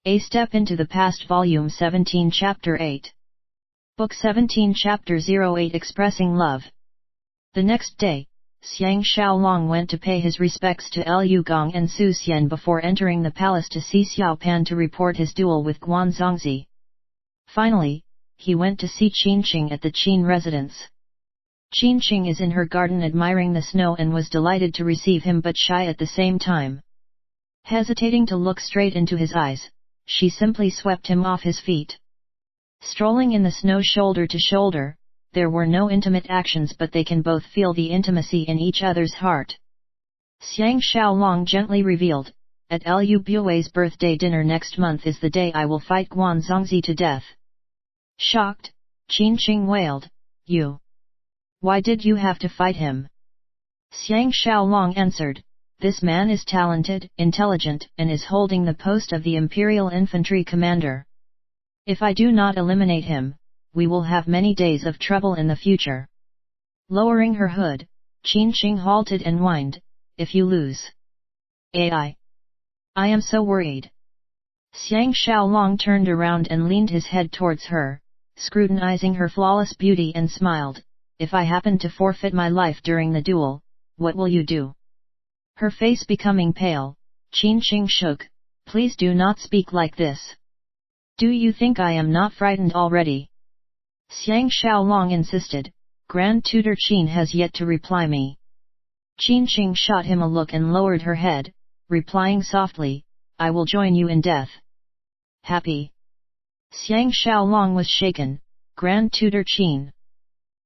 A Step into the Past Volume 17 Chapter 8. Book 17 Chapter 08 Expressing Love. The next day, Xiang Xiaolong went to pay his respects to Liu Gong and Su Xian before entering the palace to see Xiao Pan to report his duel with Guan Zongzi. Finally, he went to see Qinqing at the Qin residence. Qinqing is in her garden admiring the snow and was delighted to receive him but shy at the same time. Hesitating to look straight into his eyes, she simply swept him off his feet. Strolling in the snow shoulder to shoulder, there were no intimate actions but they can both feel the intimacy in each other's heart. Xiang Xiaolong gently revealed, at Liu Buiwei's birthday dinner next month is the day I will fight Guan Zongzi to death. Shocked, Qinqing wailed, You! Why did you have to fight him? Xiang Xiaolong answered, This man is talented, intelligent, and is holding the post of the Imperial Infantry Commander. If I do not eliminate him, we will have many days of trouble in the future. Lowering her hood, Qinqing halted and whined, If you lose. I am so worried. Xiang Xiaolong turned around and leaned his head towards her, scrutinizing her flawless beauty and smiled, If I happen to forfeit my life during the duel, what will you do? Her face becoming pale, Qinqing shook, Please do not speak like this. Do you think I am not frightened already? Xiang Xiaolong insisted, Grand Tutor Qin has yet to reply me. Qinqing shot him a look and lowered her head, replying softly, I will join you in death. Happy? Xiang Xiaolong was shaken, Grand Tutor Qin.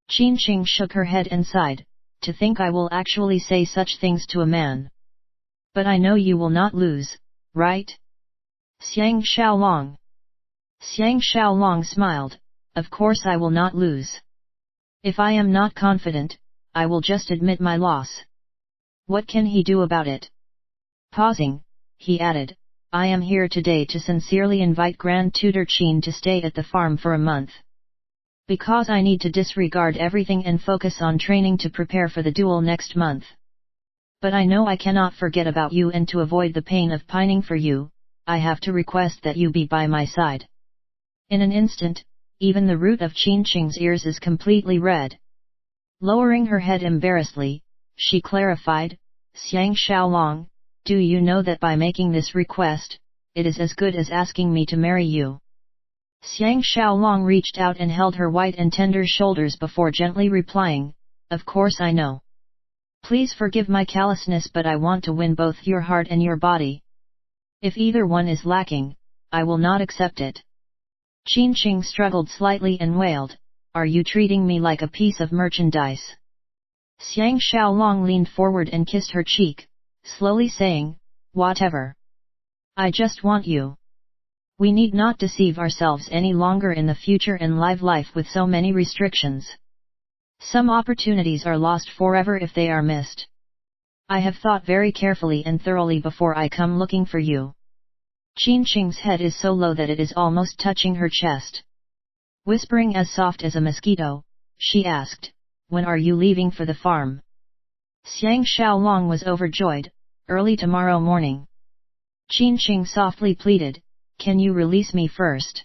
Qinqing shook her head and sighed, To think I will actually say such things to a man. But I know you will not lose, right? Xiang Xiaolong. Xiang Xiaolong smiled, Of course I will not lose. If I am not confident, I will just admit my loss. What can he do about it? Pausing, he added, I am here today to sincerely invite Grand Tutor Qin to stay at the farm for a month. Because I need to disregard everything and focus on training to prepare for the duel next month. But I know I cannot forget about you and to avoid the pain of pining for you, I have to request that you be by my side. In an instant, even the root of Qinqing's ears is completely red. Lowering her head embarrassedly, she clarified, Xiang Xiaolong, do you know that by making this request, it is as good as asking me to marry you? Xiang Xiaolong reached out and held her white and tender shoulders before gently replying, Of course I know. Please forgive my callousness but I want to win both your heart and your body. If either one is lacking, I will not accept it. Qinqing struggled slightly and wailed, Are you treating me like a piece of merchandise? Xiang Xiaolong leaned forward and kissed her cheek, slowly saying, Whatever. I just want you. We need not deceive ourselves any longer in the future and live life with so many restrictions. Some opportunities are lost forever if they are missed. I have thought very carefully and thoroughly before I come looking for you. Qinqing's head is so low that it is almost touching her chest. Whispering as soft as a mosquito, she asked, When are you leaving for the farm? Xiang Xiaolong was overjoyed, Early tomorrow morning. Qinqing softly pleaded, Can you release me first?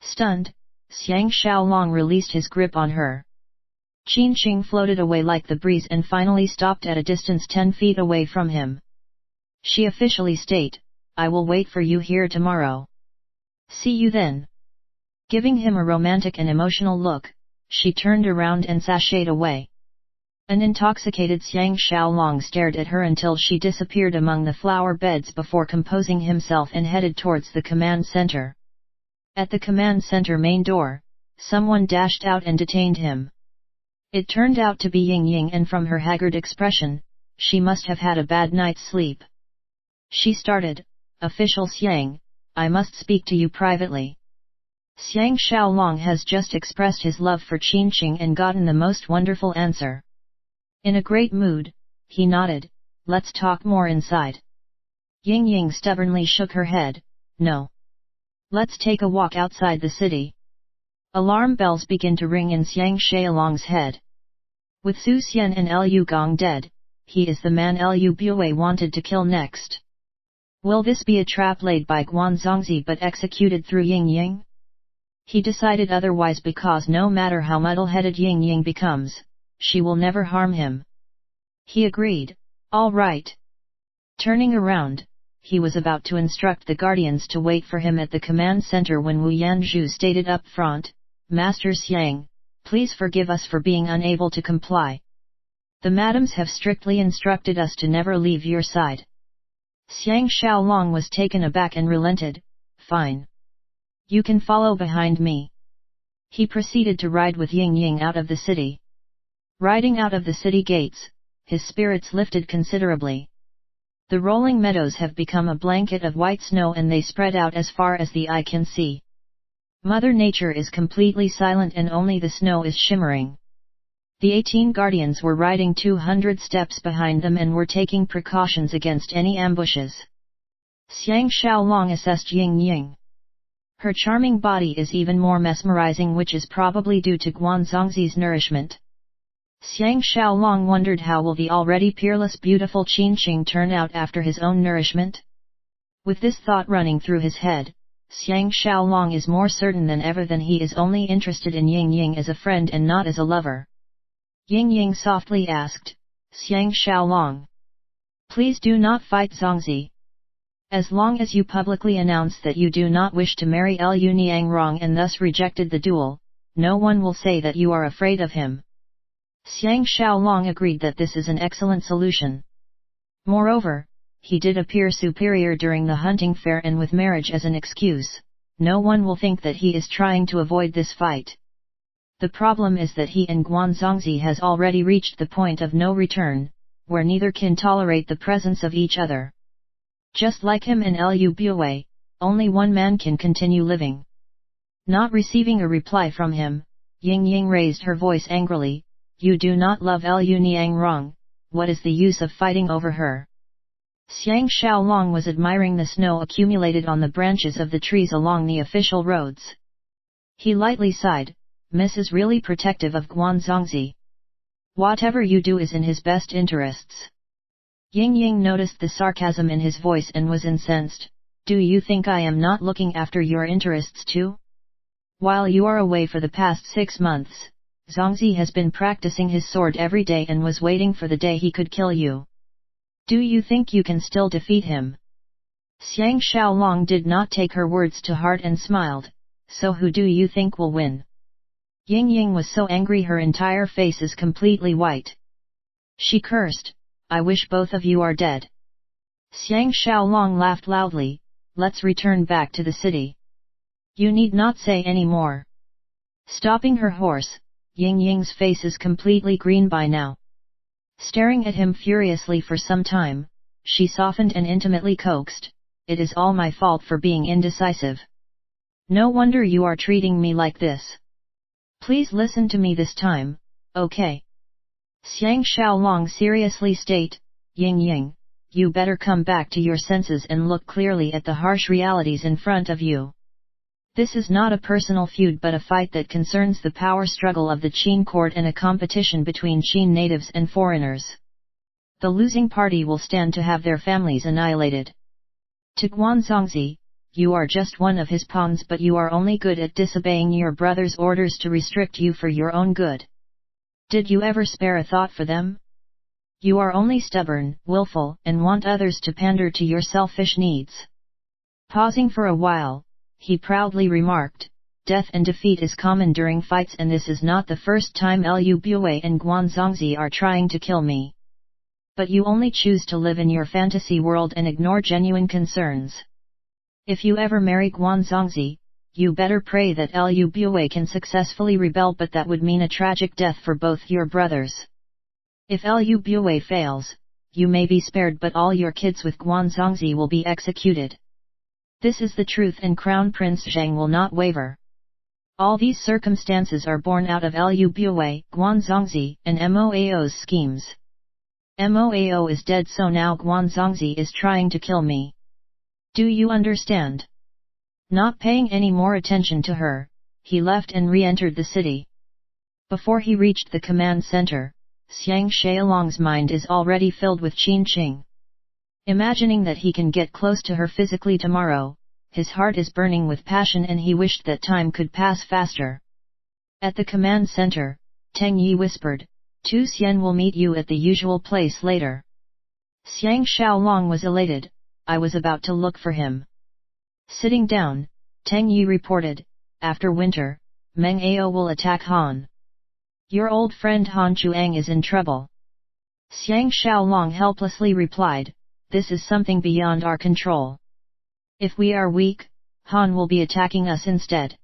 Stunned, Xiang Xiaolong released his grip on her. Qinqing floated away like the breeze and finally stopped at a distance 10 feet away from him. She officially stated, I will wait for you here tomorrow. See you then. Giving him a romantic and emotional look, she turned around and sashayed away. An intoxicated Xiang Xiaolong stared at her until she disappeared among the flower beds before composing himself and headed towards the command center. At the command center main door, someone dashed out and detained him. It turned out to be Ying Ying and from her haggard expression, she must have had a bad night's sleep. She started, Official Xiang, I must speak to you privately. Xiang Xiaolong has just expressed his love for Qinqing and gotten the most wonderful answer. In a great mood, he nodded, Let's talk more inside. Ying Ying stubbornly shook her head, No. Let's take a walk outside the city. Alarm bells begin to ring in Xiang Xiaolong's head. With Su Xian and Liu Gong dead, he is the man Liu Buiwei wanted to kill next. Will this be a trap laid by Guanzongzi but executed through Ying Ying? He decided otherwise because no matter how muddle-headed Ying Ying becomes, she will never harm him. He agreed, all right. Turning around, he was about to instruct the guardians to wait for him at the command center when Wu Yanzhu stated up front, Master Xiang, please forgive us for being unable to comply. The madams have strictly instructed us to never leave your side. Xiang Xiaolong was taken aback and relented, fine. You can follow behind me. He proceeded to ride with Ying Ying out of the city. Riding out of the city gates, his spirits lifted considerably. The rolling meadows have become a blanket of white snow and they spread out as far as the eye can see. Mother Nature is completely silent and only the snow is shimmering. The 18 guardians were riding 200 steps behind them and were taking precautions against any ambushes. Xiang Xiaolong assessed Ying Ying. Her charming body is even more mesmerizing, which is probably due to Guanzongzi's nourishment. Xiang Xiaolong wondered how will the already peerless beautiful Qinqing turn out after his own nourishment? With this thought running through his head, Xiang Xiaolong is more certain than ever that he is only interested in Ying Ying as a friend and not as a lover. Ying Ying softly asked, Xiang Xiaolong, please do not fight Zongzi. As long as you publicly announce that you do not wish to marry Liu Niangrong and thus rejected the duel, no one will say that you are afraid of him. Xiang Xiaolong agreed that this is an excellent solution. Moreover, he did appear superior during the hunting fair, and with marriage as an excuse, no one will think that he is trying to avoid this fight. The problem is that he and Guanzongzi has already reached the point of no return, where neither can tolerate the presence of each other. Just like him and Liu Bue, only one man can continue living. Not receiving a reply from him, Ying Ying raised her voice angrily, you do not love Liu Niangrong, what is the use of fighting over her? Xiang Xiaolong was admiring the snow accumulated on the branches of the trees along the official roads. He lightly sighed, Miss is really protective of Guanzongzi. Whatever you do is in his best interests. Ying Ying noticed the sarcasm in his voice and was incensed, do you think I am not looking after your interests too? While you are away for the past 6 months, Zongzi has been practicing his sword every day and was waiting for the day he could kill you. Do you think you can still defeat him? Xiang Xiaolong did not take her words to heart and smiled, so who do you think will win? Ying Ying was so angry her entire face is completely white. She cursed, I wish both of you are dead. Xiang Xiaolong laughed loudly, let's return back to the city. You need not say any more. Stopping her horse, Ying Ying's face is completely green by now. Staring at him furiously for some time, she softened and intimately coaxed, it is all my fault for being indecisive. No wonder you are treating me like this. Please listen to me this time, okay? Xiang Xiaolong seriously state, Ying Ying, you better come back to your senses and look clearly at the harsh realities in front of you. This is not a personal feud but a fight that concerns the power struggle of the Qin court and a competition between Qin natives and foreigners. The losing party will stand to have their families annihilated. To Guanzongzi, you are just one of his pawns, but you are only good at disobeying your brother's orders to restrict you for your own good. Did you ever spare a thought for them? You are only stubborn, willful, and want others to pander to your selfish needs. Pausing for a while, he proudly remarked, death and defeat is common during fights, and this is not the first time Liu Bue and Guanzongzi are trying to kill me. But you only choose to live in your fantasy world and ignore genuine concerns. If you ever marry Guanzongzi, you better pray that Liu Bue can successfully rebel, but that would mean a tragic death for both your brothers. If Liu Bue fails, you may be spared, but all your kids with Guanzongzi will be executed. This is the truth, and Crown Prince Zhang will not waver. All these circumstances are born out of Liu Bue, Guanzongzi, and Moao's schemes. Moao is dead, so now Guanzongzi is trying to kill me. Do you understand? Not paying any more attention to her, he left and re-entered the city. Before he reached the command center, Xiang Xiaolong's mind is already filled with Qinqing. Imagining that he can get close to her physically tomorrow, his heart is burning with passion and he wished that time could pass faster. At the command center, Teng Yi whispered, Tu Xian will meet you at the usual place later. Xiang Xiaolong was elated, I was about to look for him. Sitting down, Teng Yi reported, after winter, Meng Ao will attack Han. Your old friend Han Chuang is in trouble. Xiang Xiaolong helplessly replied, this is something beyond our control. If we are weak, Han will be attacking us instead.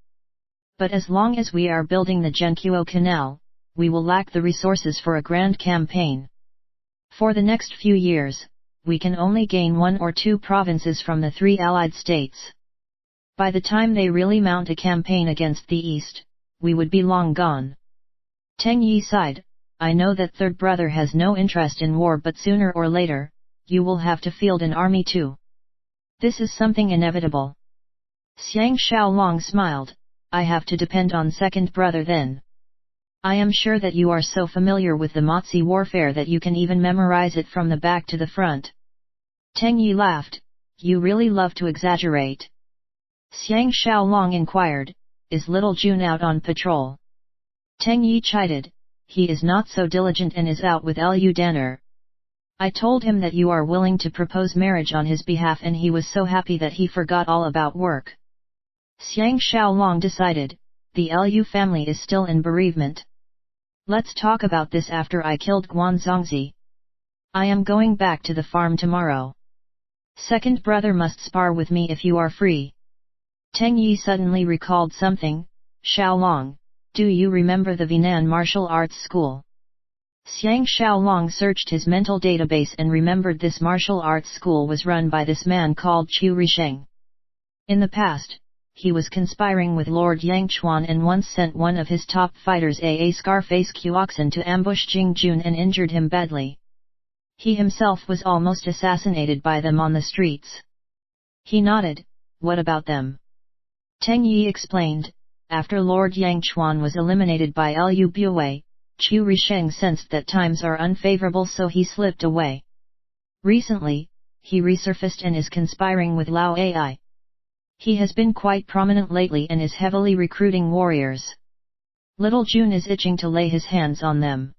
But as long as we are building the Zhenqiu Canal, we will lack the resources for a grand campaign. For the next few years, we can only gain 1 or 2 provinces from the 3 allied states. By the time they really mount a campaign against the East, we would be long gone. Teng Yi sighed, I know that third brother has no interest in war, but sooner or later, you will have to field an army too. This is something inevitable. Xiang Xiaolong smiled, I have to depend on second brother then. I am sure that you are so familiar with the Mozi warfare that you can even memorize it from the back to the front. Teng Yi laughed, you really love to exaggerate. Xiang Xiaolong inquired, is little Jun out on patrol? Teng Yi chided, he is not so diligent and is out with Lu Danner. I told him that you are willing to propose marriage on his behalf and he was so happy that he forgot all about work. Xiang Xiaolong decided, the Lu family is still in bereavement. Let's talk about this after I killed Guan Zongzi. I am going back to the farm tomorrow. Second brother must spar with me if you are free. Teng Yi suddenly recalled something, Xiaolong, do you remember the Vinan martial arts school? Xiang Xiaolong searched his mental database and remembered this martial arts school was run by this man called Chu Risheng. In the past, he was conspiring with Lord Yangchuan and once sent one of his top fighters A Scarface Quoxin to ambush Jing Jun and injured him badly. He himself was almost assassinated by them on the streets. He nodded, what about them? Teng Yi explained, after Lord Yangchuan was eliminated by Lu Bue, Chu Risheng sensed that times are unfavorable so he slipped away. Recently, he resurfaced and is conspiring with Lao Ai. He has been quite prominent lately and is heavily recruiting warriors. Little Jun is itching to lay his hands on them.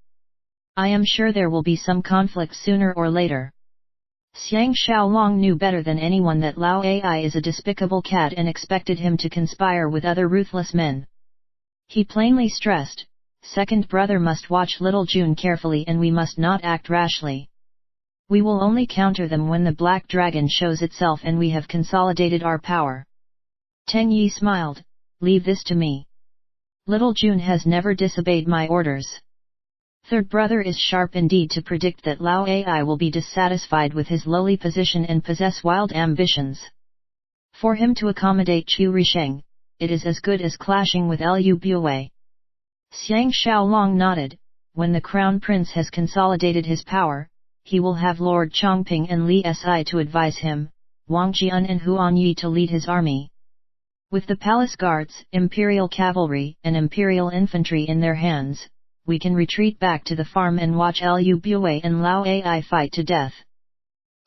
I am sure there will be some conflict sooner or later. Xiang Xiaolong knew better than anyone that Lao Ai is a despicable cat and expected him to conspire with other ruthless men. He plainly stressed, second brother must watch little Jun carefully and we must not act rashly. We will only counter them when the Black Dragon shows itself and we have consolidated our power. Teng Yi smiled, leave this to me. Little Jun has never disobeyed my orders. Third brother is sharp indeed to predict that Lao Ai will be dissatisfied with his lowly position and possess wild ambitions. For him to accommodate Chu Risheng, it is as good as clashing with Lu Bue. Xiang Xiaolong nodded, when the crown prince has consolidated his power, he will have Lord Chongping and Li Si to advise him, Wang Jian and Huan Yi to lead his army. With the palace guards, imperial cavalry and imperial infantry in their hands, we can retreat back to the farm and watch Lu Bue and Lao Ai fight to death.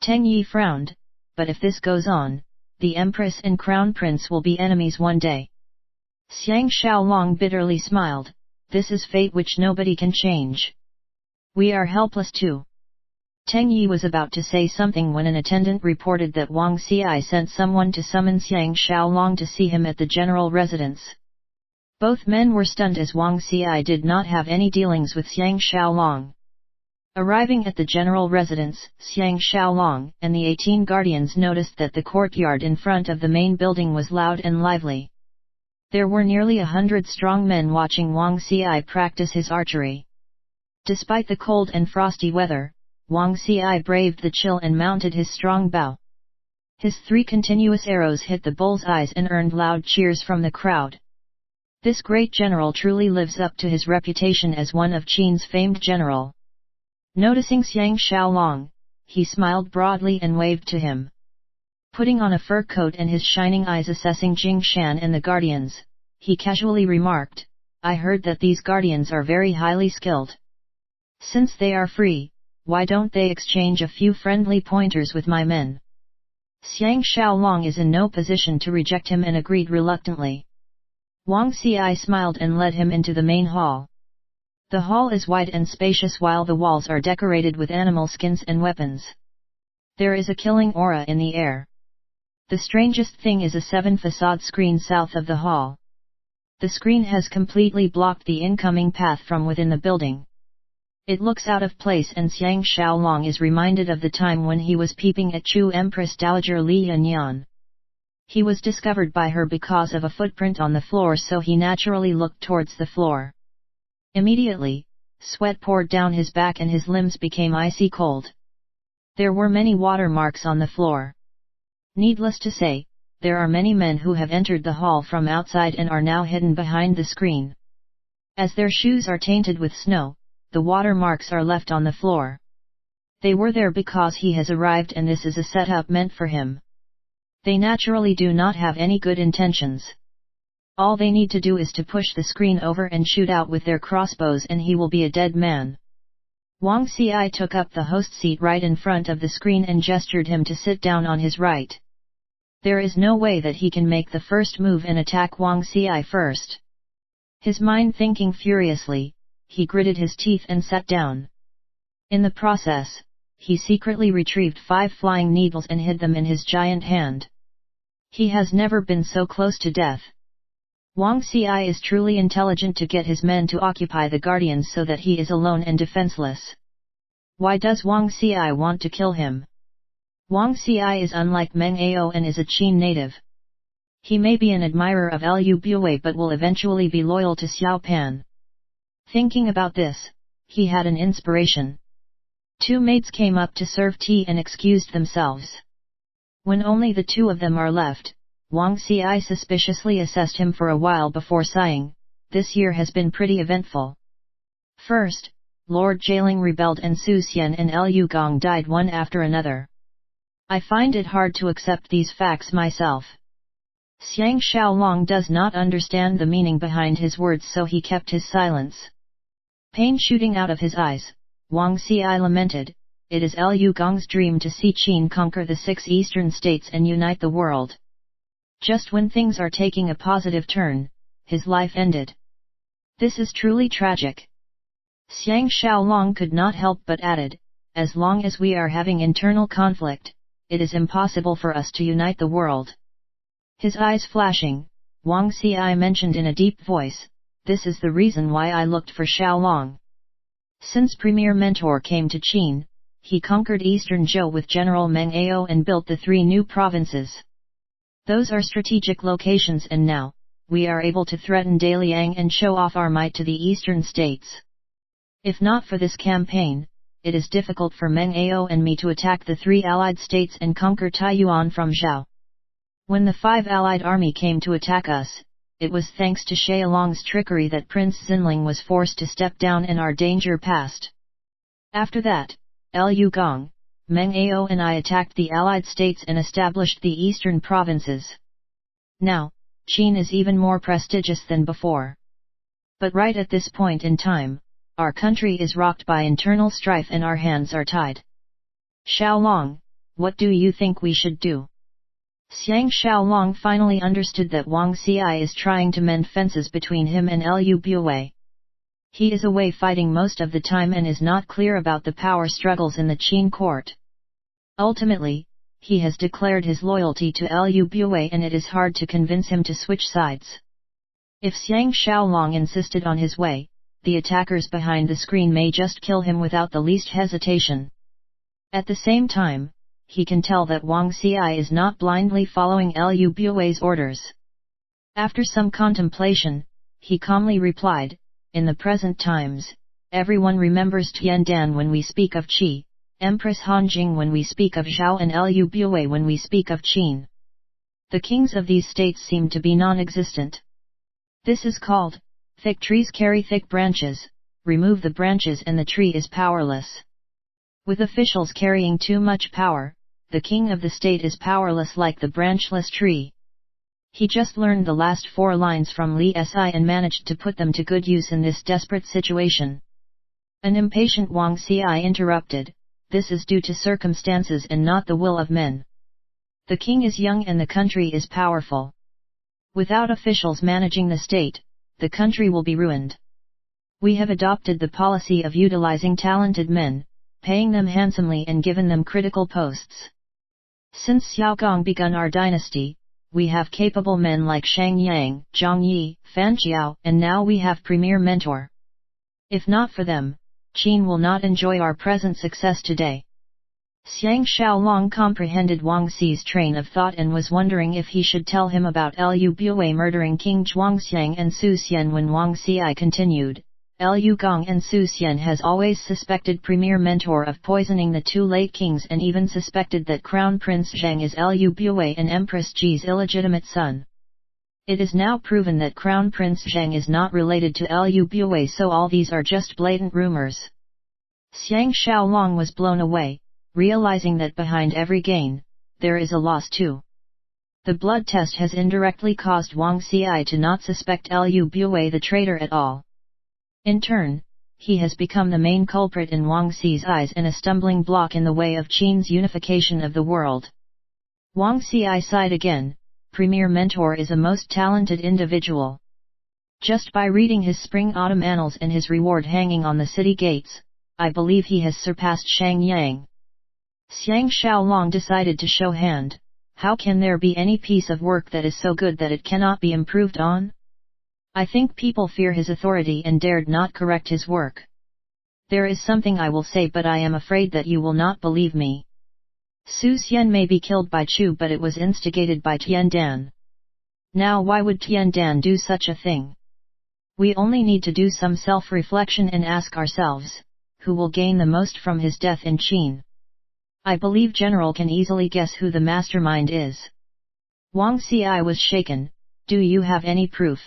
Teng Yi frowned, but if this goes on, the Empress and Crown Prince will be enemies one day. Xiang Xiaolong bitterly smiled, this is fate which nobody can change. We are helpless too. Teng Yi was about to say something when an attendant reported that Wang Xi sent someone to summon Xiang Xiaolong to see him at the general residence. Both men were stunned as Wang Xi did not have any dealings with Xiang Xiaolong. Arriving at the general residence, Xiang Xiaolong and the 18 guardians noticed that the courtyard in front of the main building was loud and lively. There were nearly 100 strong men watching Wang Xi practice his archery. Despite the cold and frosty weather, Wang Xi braved the chill and mounted his strong bow. His 3 continuous arrows hit the bull's eyes and earned loud cheers from the crowd. This great general truly lives up to his reputation as one of Qin's famed general. Noticing Xiang Xiaolong, he smiled broadly and waved to him. Putting on a fur coat and his shining eyes assessing Jing Shan and the guardians, he casually remarked, I heard that these guardians are very highly skilled. Since they are free, why don't they exchange a few friendly pointers with my men? Xiang Xiaolong is in no position to reject him and agreed reluctantly. Wang Xi smiled and led him into the main hall. The hall is wide and spacious while the walls are decorated with animal skins and weapons. There is a killing aura in the air. The strangest thing is a 7-facade screen south of the hall. The screen has completely blocked the incoming path from within the building. It looks out of place and Xiang Xiaolong is reminded of the time when he was peeping at Chu Empress Dowager Li Yanyan. He was discovered by her because of a footprint on the floor, so he naturally looked towards the floor. Immediately, sweat poured down his back and his limbs became icy cold. There were many watermarks on the floor. Needless to say, there are many men who have entered the hall from outside and are now hidden behind the screen. As their shoes are tainted with snow, the watermarks are left on the floor. They were there because he has arrived and this is a setup meant for him. They naturally do not have any good intentions. All they need to do is to push the screen over and shoot out with their crossbows and he will be a dead man. Wang Xi took up the host seat right in front of the screen and gestured him to sit down on his right. There is no way that he can make the first move and attack Wang Xi first. His mind thinking furiously, he gritted his teeth and sat down. In the process, he secretly retrieved 5 flying needles and hid them in his giant hand. He has never been so close to death. Wang Xi is truly intelligent to get his men to occupy the guardians so that he is alone and defenseless. Why does Wang Xi want to kill him? Wang Xi is unlike Meng Ao and is a Qin native. He may be an admirer of Liu Bui but will eventually be loyal to Xiao Pan. Thinking about this, he had an inspiration. 2 maids came up to serve tea and excused themselves. When only the 2 of them are left, Wang Xi suspiciously assessed him for a while before sighing, "This year has been pretty eventful. First, Lord Jialing rebelled and Su Xian and Liu Gong died one after another. I find it hard to accept these facts myself." Xiang Xiaolong does not understand the meaning behind his words, so he kept his silence. Pain shooting out of his eyes, Wang Xi lamented, "It is Liu Gong's dream to see Qin conquer the 6 eastern states and unite the world. Just when things are taking a positive turn, his life ended. This is truly tragic." Xiang Xiaolong could not help but added, "As long as we are having internal conflict, it is impossible for us to unite the world." His eyes flashing, Wang Xi mentioned in a deep voice, "This is the reason why I looked for Xiaolong. Since Premier Mentor came to Qin, he conquered Eastern Zhou with General Meng Ao and built the 3 new provinces. Those are strategic locations and now, we are able to threaten Daliang and show off our might to the eastern states. If not for this campaign, it is difficult for Meng Ao and me to attack the 3 allied states and conquer Taiyuan from Zhao. When the 5 allied army came to attack us, it was thanks to Xiaolong's trickery that Prince Xinling was forced to step down and our danger passed. After that, Liu Gong, Meng Ao and I attacked the allied states and established the eastern provinces. Now, Qin is even more prestigious than before. But right at this point in time, our country is rocked by internal strife and our hands are tied. Xiaolong, what do you think we should do?" Xiang Xiaolong finally understood that Wang Xi is trying to mend fences between him and Liu Bui. He is away fighting most of the time and is not clear about the power struggles in the Qin court. Ultimately, he has declared his loyalty to Liu Bui and it is hard to convince him to switch sides. If Xiang Xiaolong insisted on his way, the attackers behind the screen may just kill him without the least hesitation. At the same time, he can tell that Wang Xi is not blindly following Liu Bui's orders. After some contemplation, he calmly replied, "In the present times, everyone remembers Tiandan when we speak of Qi, Empress Hanjing when we speak of Zhao and Liu Bui when we speak of Qin. The kings of these states seem to be non-existent. This is called, thick trees carry thick branches, remove the branches and the tree is powerless. With officials carrying too much power, the king of the state is powerless like the branchless tree." He just learned the last 4 lines from Li Si and managed to put them to good use in this desperate situation. An impatient Wang Xi interrupted, this is due to circumstances and not the will of men. The king is young and the country is powerful. Without officials managing the state, the country will be ruined. We have adopted the policy of utilizing talented men, paying them handsomely and given them critical posts. Since Xiao Gong begun our dynasty, we have capable men like Shang Yang, Zhang Yi, Fan Qiao, and now we have premier mentor. If not for them, Qin will not enjoy our present success today. Xiang Xiaolong comprehended Wang Xi's train of thought and was wondering if he should tell him about Liu Bui murdering King Zhuangxiang and Su Xian when Wang Xi continued. Liu Gong and Su Xian has always suspected Premier Mentor of poisoning the two late kings and even suspected that Crown Prince Zhang is Liu Bui and Empress Ji's illegitimate son. It is now proven that Crown Prince Zhang is not related to Liu Bui, so all these are just blatant rumors. Xiang Xiaolong was blown away, realizing that behind every gain, there is a loss too. The blood test has indirectly caused Wang Xi to not suspect Liu Bui the traitor at all. In turn, he has become the main culprit in Wang Xi's eyes and a stumbling block in the way of Qin's unification of the world. Wang Xi sighed again. Premier Mentor is a most talented individual. Just by reading his spring-autumn annals and his reward hanging on the city gates, I believe he has surpassed Shang Yang. Xiang Xiaolong decided to show hand. How can there be any piece of work that is so good that it cannot be improved on? I think people fear his authority and dared not correct his work. There is something I will say, but I am afraid that you will not believe me. Su Xian may be killed by Chu, but it was instigated by Tian Dan. Now why would Tian Dan do such a thing? We only need to do some self-reflection and ask ourselves, who will gain the most from his death in Qin? I believe General can easily guess who the mastermind is. Wang Xi was shaken. Do you have any proof?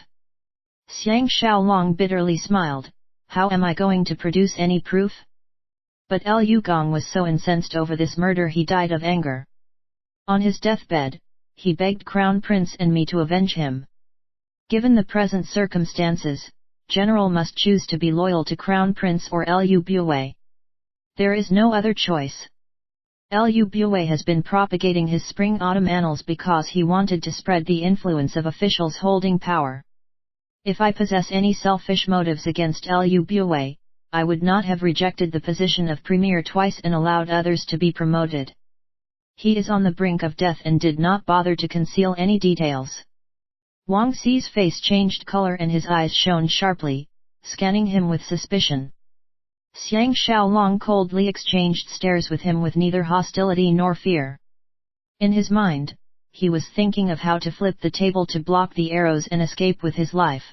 Xiang Xiaolong bitterly smiled. How am I going to produce any proof? But Liu Gong was so incensed over this murder he died of anger. On his deathbed, he begged Crown Prince and me to avenge him. Given the present circumstances, General must choose to be loyal to Crown Prince or Liu Bui. There is no other choice. Liu Bui has been propagating his spring-autumn annals because he wanted to spread the influence of officials holding power. If I possess any selfish motives against Liu Bui, I would not have rejected the position of premier twice and allowed others to be promoted. He is on the brink of death and did not bother to conceal any details. Wang Xi's face changed color and his eyes shone sharply, scanning him with suspicion. Xiang Xiaolong coldly exchanged stares with him with neither hostility nor fear. In his mind, he was thinking of how to flip the table to block the arrows and escape with his life.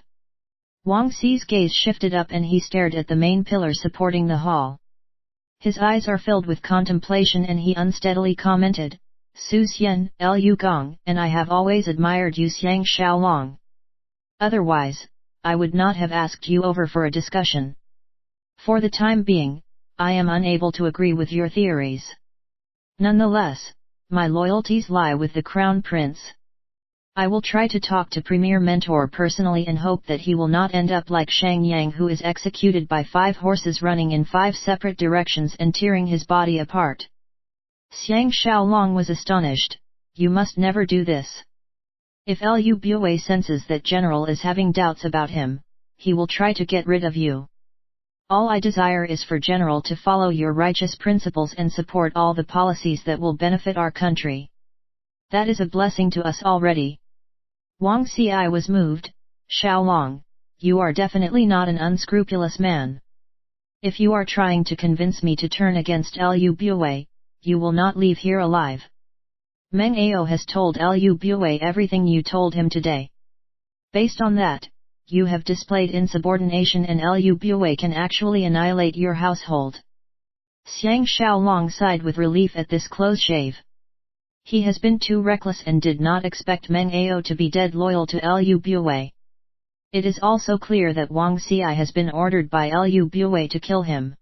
Wang Xi's gaze shifted up and he stared at the main pillar supporting the hall. His eyes are filled with contemplation and he unsteadily commented, Su Xian, Liu Gong, and I have always admired you, Xiang Xiaolong. Otherwise, I would not have asked you over for a discussion. For the time being, I am unable to agree with your theories. Nonetheless, my loyalties lie with the Crown Prince. I will try to talk to Premier Mentor personally and hope that he will not end up like Shang Yang, who is executed by 5 horses running in 5 separate directions and tearing his body apart. Xiang Xiaolong was astonished. You must never do this. If Liu Bui senses that General is having doubts about him, he will try to get rid of you. All I desire is for General to follow your righteous principles and support all the policies that will benefit our country. That is a blessing to us already. Wang Xi was moved. Xiaolong, you are definitely not an unscrupulous man. If you are trying to convince me to turn against Liu Bui, you will not leave here alive. Meng Ao has told Liu Bui everything you told him today. Based on that, you have displayed insubordination and Liu Bui can actually annihilate your household. Xiang Xiaolong sighed with relief at this close shave. He has been too reckless and did not expect Meng Ao to be dead loyal to Liu Bui. It is also clear that Wang Xi has been ordered by Liu Bui to kill him.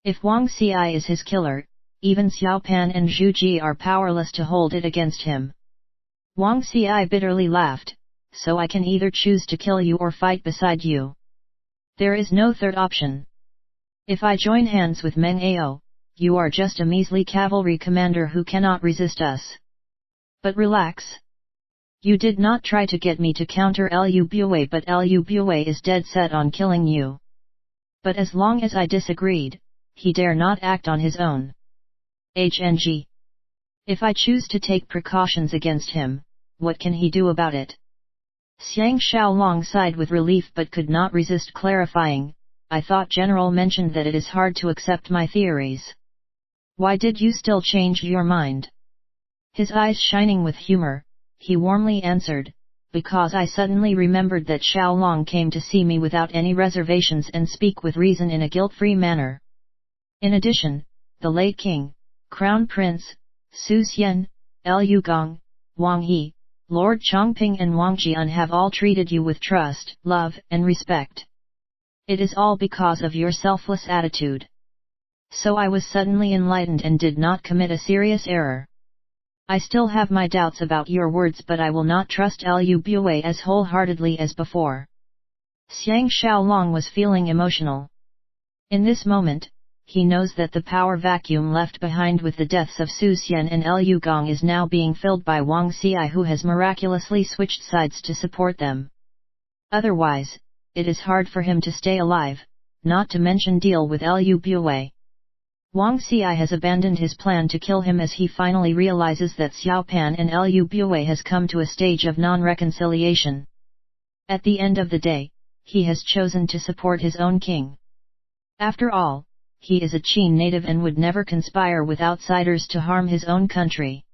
If Wang Xi is his killer, even Xiao Pan and Zhu Ji are powerless to hold it against him. Wang Xi bitterly laughed. So I can either choose to kill you or fight beside you. There is no third option. If I join hands with Meng Ao, you are just a measly cavalry commander who cannot resist us. But relax. You did not try to get me to counter Lu Bue, but Lu Bue is dead set on killing you. But as long as I disagreed, he dare not act on his own. HNG. If I choose to take precautions against him, what can he do about it? Xiang Xiaolong sighed with relief but could not resist clarifying, I thought General mentioned that it is hard to accept my theories. Why did you still change your mind? His eyes shining with humor, he warmly answered, because I suddenly remembered that Xiaolong came to see me without any reservations and speak with reason in a guilt-free manner. In addition, the late king, Crown Prince, Su Xian, Lu Gong, Wang He, Lord Chongping and Wang Jian have all treated you with trust, love, and respect. It is all because of your selfless attitude. So I was suddenly enlightened and did not commit a serious error. I still have my doubts about your words, but I will not trust Lu Bue as wholeheartedly as before. Xiang Xiaolong was feeling emotional. In this moment, he knows that the power vacuum left behind with the deaths of Su Xian and Lu Gong is now being filled by Wang Xi, who has miraculously switched sides to support them. Otherwise, it is hard for him to stay alive, not to mention deal with Lu Bue. Wang Xi has abandoned his plan to kill him as he finally realizes that Xiao Pan and Lu Bue has come to a stage of non-reconciliation. At the end of the day, he has chosen to support his own king. After all, he is a Qin native and would never conspire with outsiders to harm his own country.